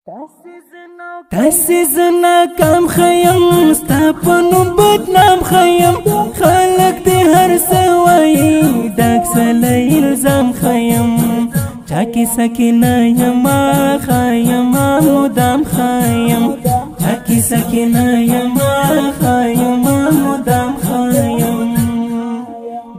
تاسي زنا کم خیم ستا پنوم بدنام خیم خلق دی هر سوایی ډک سلی الزام خیم چاکی سکینه یما خیما مدام خیم چاکی سکینه یما خیما مدام خیم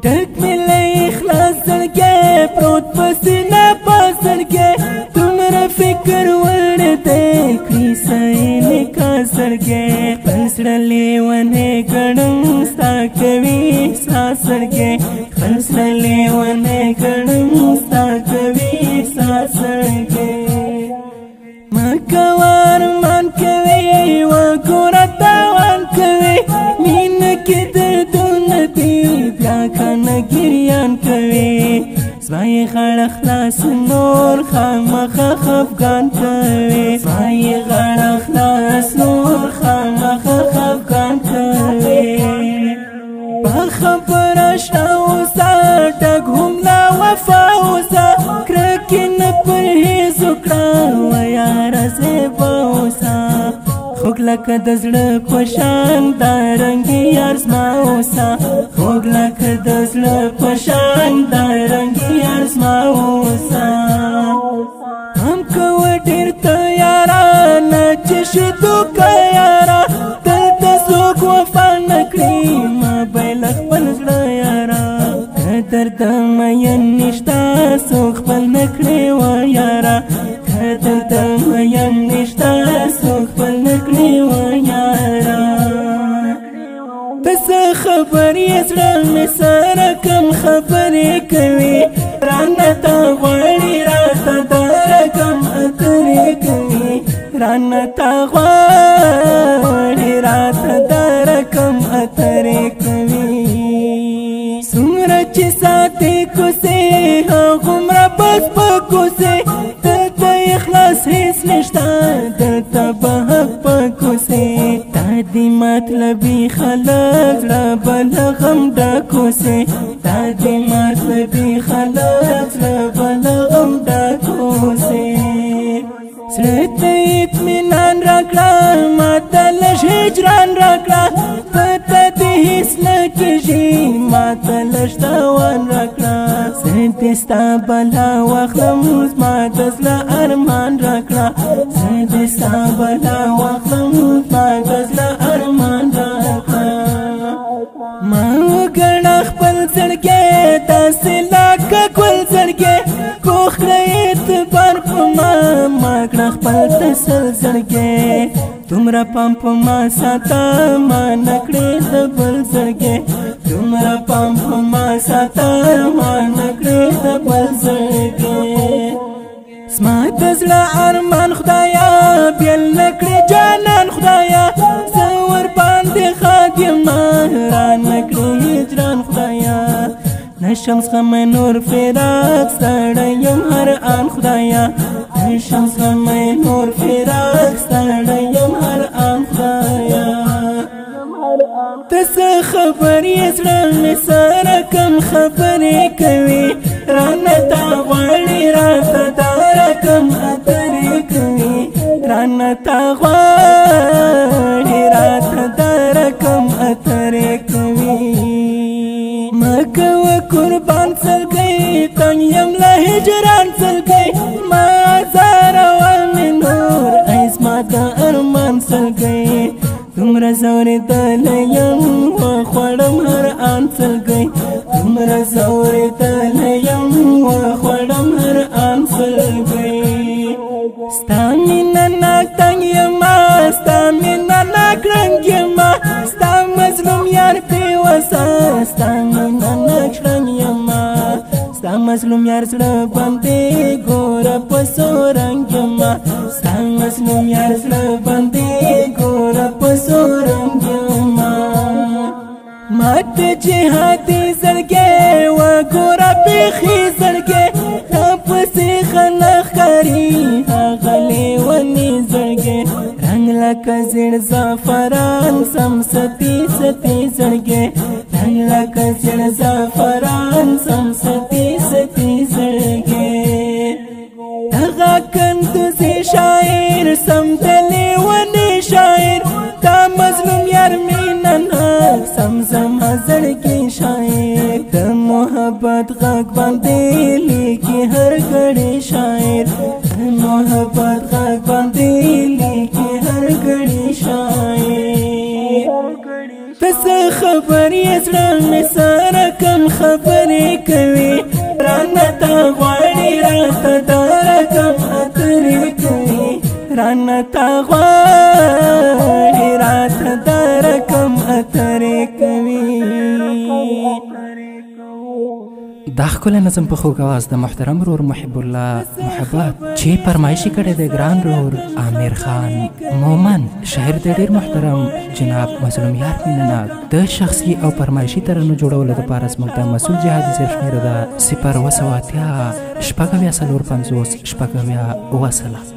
ډک ملی اخلاص زړګی پروت پسینه په زړګی تمره فکر ورته کړي سایل کا زړګی پسړه لیونه ګړم ستا کوي ستا زړګی پسړه لیونه ګړم ستا کوي ستا زړګی مکوار مان کوي وګوره تاوان کوي مینه کې دردونه دي بیا کنه ګریان کوي زمای غړ خلاص نور خامخ خفګان کوي زمای غړ خلاص نور خامخ خفګان کوي په خبره شاوسا ټګ هم لا وفا اوسا کرکین پر هیڅ کړه و یار زیبا اوسا خوږ لکه د زړه په شان دا رنګي یار زما اوسه خوږ لکه د زړه په شان دا رنګي یار زما اوسه هم کوه ډېر ته یاره نه چې شدو که یاره دلته څوک وفا نه کړي موبایل خپل زړه یاره که درد مین نشته څوک خپل نه کړي و یاره که درد مین نشته څوک خپل نه کړي و یاره ته څه خبرې زړه مې سره کم خبرې کوي رانه ته غواړي راته د رقم اترې کوي رانه ته غواړي راته د رقم اترې کوي څومره چې ساتې کوسې هغومره بس په کوسې دلته اخلاص هېڅ نشته دلته به حق په کوسې دا دې مطلبي خلک زړه به له غم ډکوسې دا دې مطلبي خلک زړه به له غم ډکوسې زړه ته اطمینان راکړه ماته لږ هجران راکړه پته دې هېڅ نه کېږي ماته لږ تاوان راکړه زه دې ستا بلا واخلم زما د زړه ارمان راکړه زه دې ستا بلا واخلم زما د زړه ارمان راکړه ما وګڼه خپل زړګی داسې لکه ګل زړګی پوخ کړه اعتبار په ما کړه خپل تسل زړګی دومره پام په ما ساته ما نه کړې د بل زړګی دومره پام په ما ساته ما نه کړې د بل زړګی زما د زړه ارمان خدایا بېل نه کړې جانان خدایا زه ورباندې ښاد یمه رانه کړې هجران خدایا نشم زغمی نور فراق ستړی یم هر آن خدایا نشم زغمی نور فراق ستړی یم هر آن خدایا ته څه خبرې زړه مې سره کم خبرې کوي رانه تا غواړي راته دا رقم اترې کوي رانه تا غواړي راته دا رقم اترې کوي مکوه قربان سلګی تنګ یم له هجران سلګی ما ازاروه مې نور ای زما د ارمان سلګی دومره ځورېدلی یم وخوړم هر آن سلګی دومره ځورېدلی یم وخوړم هر آن سلګی ستا مینه ناک تنګ یمه ستا مینه ناک رنګ یمه ستا مظلوم یار بېوسه ستا مینه ناک شړنګ یمه ستا مظلوم یار زړه باندې ګوره په څو رنګ یمه ستا مظلوم یار زړه باندې ګوره په څو رنګ یمه ماته جهادي زړګی وګوره بیخي زړګی تا پسې خلک ښکاري هغه لیوني زړګی رنګ لکه زیړ زعفران سم ستی ستی زړګی رنګ لکه زیړ زعفران سم ستی ستی زړګی دغه کندوزي شاعر سمدلې ونې شاعر تا مظلوم یار مینه ناک زمزمه زړګي شاعر د محبت غږ باندې لیکي هر غړی شاعر د محبت غږ باندې لیکي هر غړی شاعر ته څه خبرې زړه مې سره کم خبرې کوي رانه تا غواړي راته دا رقم اترې کوي رانه تا غواړي راته دا رقم اترې کوي. دا ښکلی نظم په خوږ اواز د محترم ورور محب الله محبت چې فرمایشي کړی دی ګران ورور عامر خان مومن شاعر د ډېر محترم جناب مظلوم یار مینه ناک د شخصي او فرمایشي ترانو جوړولو دپاره زموږ د مسؤل جهادي صاحب شمېره ده 0 2 8 6 4 50 6 4 اوه سله.